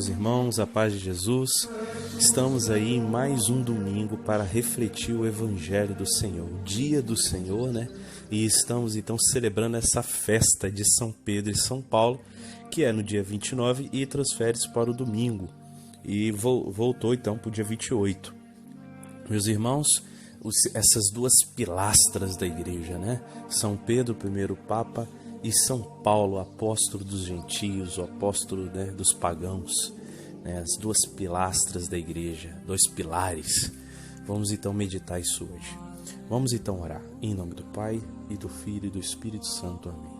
irmãos, a paz de Jesus. Estamos aí em mais um domingo para refletir o Evangelho do Senhor, o dia do Senhor, né? E estamos então celebrando essa festa de São Pedro e São Paulo, que é no dia 29 e transfere-se para o domingo. E voltou então para o dia 28. Meus irmãos, essas duas pilastras da igreja, né? São Pedro, primeiro Papa, e São Paulo, apóstolo dos gentios, o apóstolo, né, dos pagãos, né? As duas pilastras da igreja, dois pilares. Vamos então meditar isso hoje. Vamos então orar. Em nome do Pai, e do Filho e do Espírito Santo. Amém.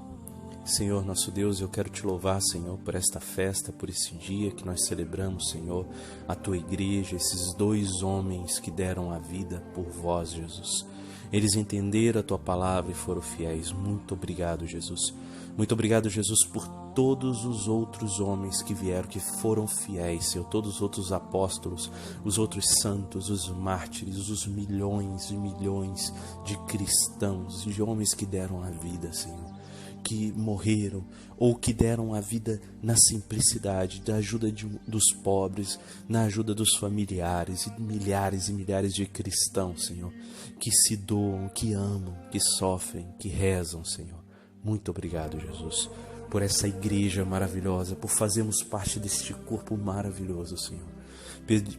Senhor nosso Deus, eu quero te louvar, Senhor, por esta festa, por esse dia que nós celebramos, Senhor, a tua igreja, esses dois homens que deram a vida por vós, Jesus. Eles entenderam a tua palavra e foram fiéis. Muito obrigado, Jesus. Muito obrigado, Jesus, por todos os outros homens que vieram, que foram fiéis, Senhor. Todos os outros apóstolos, os outros santos, os mártires, os milhões e milhões de cristãos e de homens que deram a vida, Senhor, que morreram ou que deram a vida na simplicidade, da ajuda dos pobres, na ajuda dos familiares e milhares de cristãos, Senhor, que se doam, que amam, que sofrem, que rezam, Senhor. Muito obrigado, Jesus, por essa igreja maravilhosa, por fazermos parte deste corpo maravilhoso, Senhor.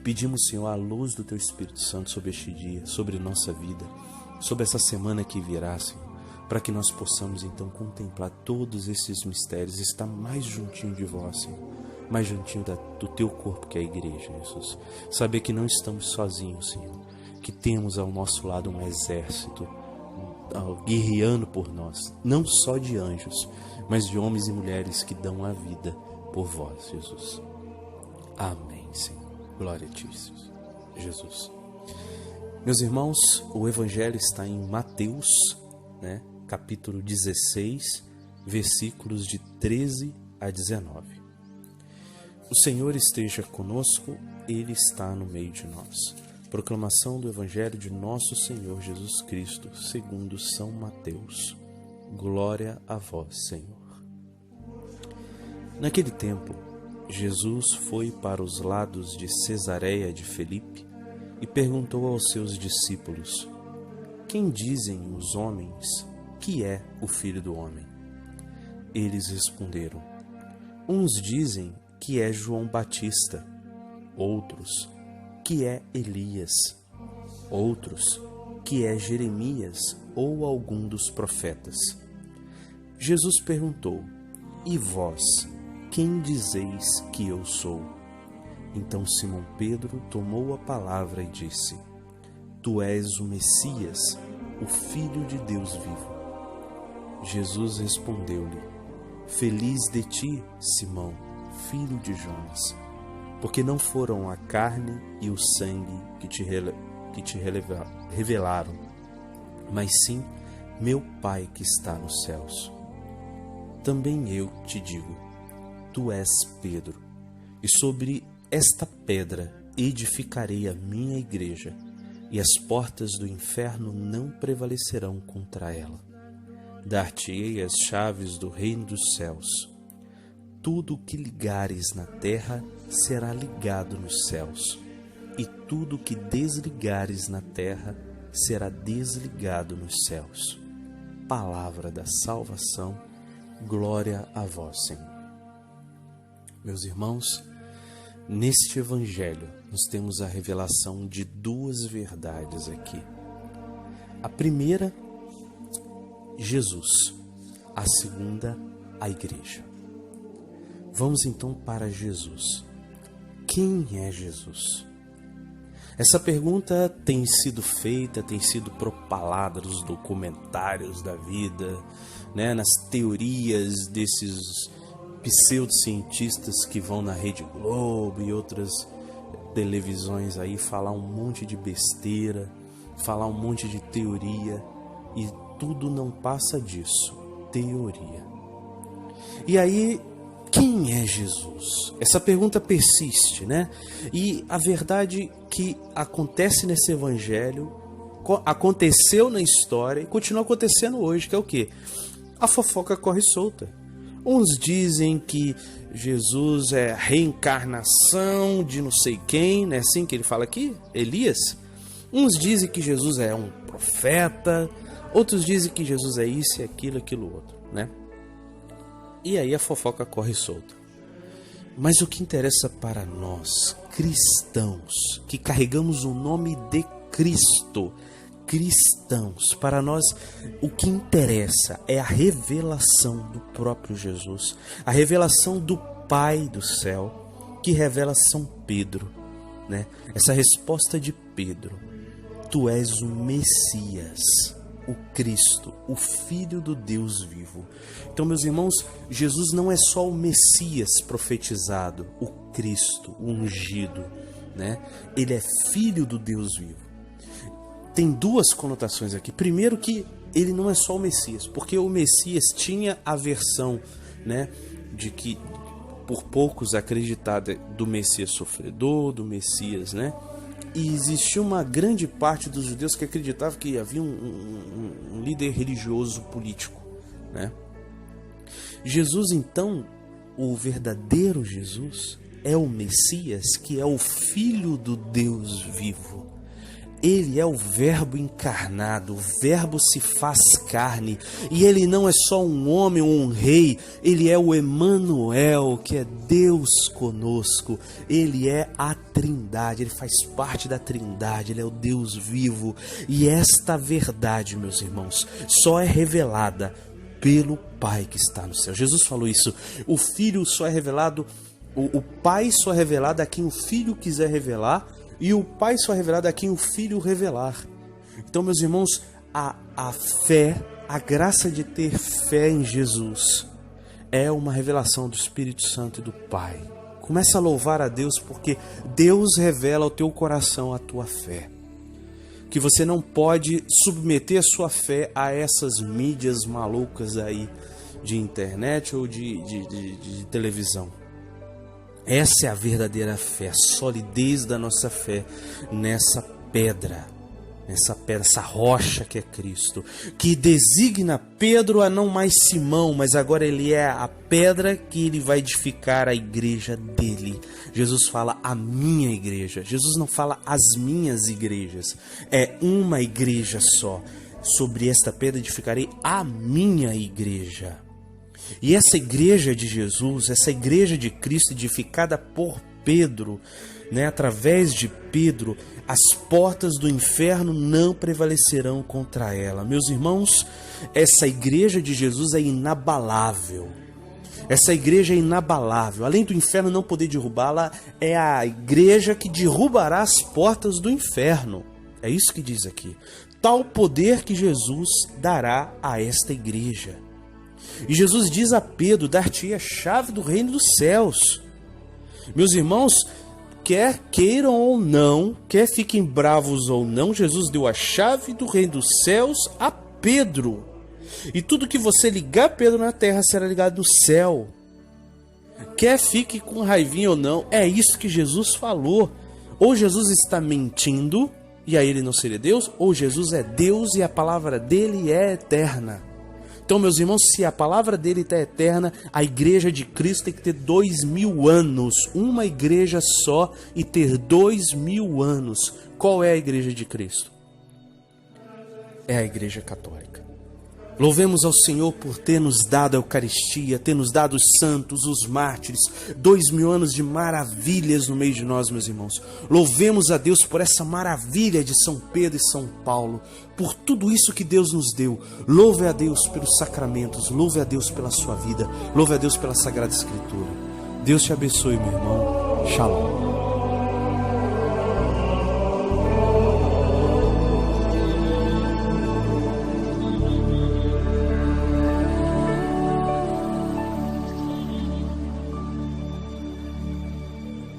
Pedimos, Senhor, a luz do Teu Espírito Santo sobre este dia, sobre nossa vida, sobre essa semana que virá, Senhor, para que nós possamos então contemplar todos esses mistérios, estar mais juntinho de vós, Senhor, mais juntinho do teu corpo que é a igreja, Jesus. Saber que não estamos sozinhos, Senhor, que temos ao nosso lado um exército guerreando por nós, não só de anjos, mas de homens e mulheres que dão a vida por vós, Jesus. Amém, Senhor. Glória a ti, Jesus. Meus irmãos, o Evangelho está em Mateus, né? Capítulo 16, versículos de 13 a 19. O Senhor esteja conosco, Ele está no meio de nós. Proclamação do Evangelho de nosso Senhor Jesus Cristo, segundo São Mateus. Glória a vós, Senhor. Naquele tempo, Jesus foi para os lados de Cesareia de Filipe e perguntou aos seus discípulos: quem dizem os homens que é o Filho do Homem? Eles responderam: uns dizem que é João Batista, outros que é Elias, outros que é Jeremias ou algum dos profetas. Jesus perguntou: e vós, quem dizeis que eu sou? Então Simão Pedro tomou a palavra e disse: tu és o Messias, o Filho de Deus vivo. Jesus respondeu-lhe: feliz de ti, Simão, filho de Jonas, porque não foram a carne e o sangue que te revelaram, mas sim meu Pai que está nos céus. Também eu te digo: tu és Pedro, e sobre esta pedra edificarei a minha igreja, e as portas do inferno não prevalecerão contra ela. Dar-te-ei as chaves do reino dos céus. Tudo o que ligares na terra será ligado nos céus, e tudo o que desligares na terra será desligado nos céus. Palavra da salvação, glória a vós, Senhor. Meus irmãos, neste Evangelho nós temos a revelação de duas verdades aqui. A primeira, Jesus. A segunda, a igreja. Vamos então para Jesus. Quem é Jesus? Essa pergunta tem sido feita, tem sido propalada nos documentários da vida, né, nas teorias desses pseudocientistas que vão na Rede Globo e outras televisões aí falar um monte de besteira, falar um monte de teoria, e tudo não passa disso, teoria. E aí, quem é Jesus? Essa pergunta persiste, né? E a verdade que acontece nesse Evangelho, aconteceu na história e continua acontecendo hoje, que é o quê? A fofoca corre solta. Uns dizem que Jesus é a reencarnação de não sei quem, não é assim que ele fala aqui? Elias. Uns dizem que Jesus é um profeta, outros dizem que Jesus é isso e aquilo, aquilo outro, né? E aí a fofoca corre solta. Mas o que interessa para nós, cristãos, que carregamos o nome de Cristo, cristãos, para nós o que interessa é a revelação do próprio Jesus, a revelação do Pai do céu, que revela São Pedro, né? Essa resposta de Pedro: tu és o Messias, o Cristo, o Filho do Deus vivo. Então, meus irmãos, Jesus não é só o Messias profetizado, o Cristo, o ungido, né? Ele é Filho do Deus vivo. Tem duas conotações aqui. Primeiro, que ele não é só o Messias, porque o Messias tinha a versão, né, de que por poucos acreditada do Messias sofredor, do Messias, né? E existia uma grande parte dos judeus que acreditava que havia um líder religioso político, né? Jesus, então, o verdadeiro Jesus, é o Messias, que é o Filho do Deus vivo. Ele é o Verbo encarnado, o Verbo se faz carne, e ele não é só um homem ou um rei, ele é o Emanuel, que é Deus conosco. Ele é a Trindade, ele faz parte da Trindade, ele é o Deus vivo. E esta verdade, meus irmãos, só é revelada pelo Pai que está no céu. Jesus falou isso: o Filho só é revelado, o Pai só é revelado a quem o Filho quiser revelar, e o Pai só é revelado a quem o Filho revelar. Então, meus irmãos, a fé, a graça de ter fé em Jesus é uma revelação do Espírito Santo e do Pai. Começa a louvar a Deus, porque Deus revela ao teu coração a tua fé. Que você não pode submeter a sua fé a essas mídias malucas aí de internet ou de televisão. Essa é a verdadeira fé, a solidez da nossa fé nessa pedra, essa rocha que é Cristo, que designa Pedro a não mais Simão, mas agora ele é a pedra que ele vai edificar a igreja dele. Jesus fala a minha igreja, Jesus não fala as minhas igrejas, é uma igreja só. Sobre esta pedra edificarei a minha igreja. E essa igreja de Jesus, essa igreja de Cristo edificada por Pedro, né, através de Pedro, as portas do inferno não prevalecerão contra ela. Meus irmãos, essa igreja de Jesus é inabalável. Essa igreja é inabalável. Além do inferno não poder derrubá-la, é a igreja que derrubará as portas do inferno. É isso que diz aqui. Tal poder que Jesus dará a esta igreja. E Jesus diz a Pedro: dar-te-ei a chave do reino dos céus. Meus irmãos, quer queiram ou não, quer fiquem bravos ou não, Jesus deu a chave do reino dos céus a Pedro. E tudo que você ligar, Pedro, na terra será ligado no céu. Quer fique com raivinha ou não, é isso que Jesus falou. Ou Jesus está mentindo e aí ele não seria Deus, ou Jesus é Deus e a palavra dele é eterna. Então, meus irmãos, se a palavra dele está eterna, a igreja de Cristo tem que ter 2000 anos. Uma igreja só e ter 2000 anos. Qual é a igreja de Cristo? É a igreja católica. Louvemos ao Senhor por ter nos dado a Eucaristia, ter nos dado os santos, os mártires, 2000 anos de maravilhas no meio de nós, meus irmãos. Louvemos a Deus por essa maravilha de São Pedro e São Paulo, por tudo isso que Deus nos deu. Louve a Deus pelos sacramentos, louve a Deus pela sua vida, louve a Deus pela Sagrada Escritura. Deus te abençoe, meu irmão. Shalom.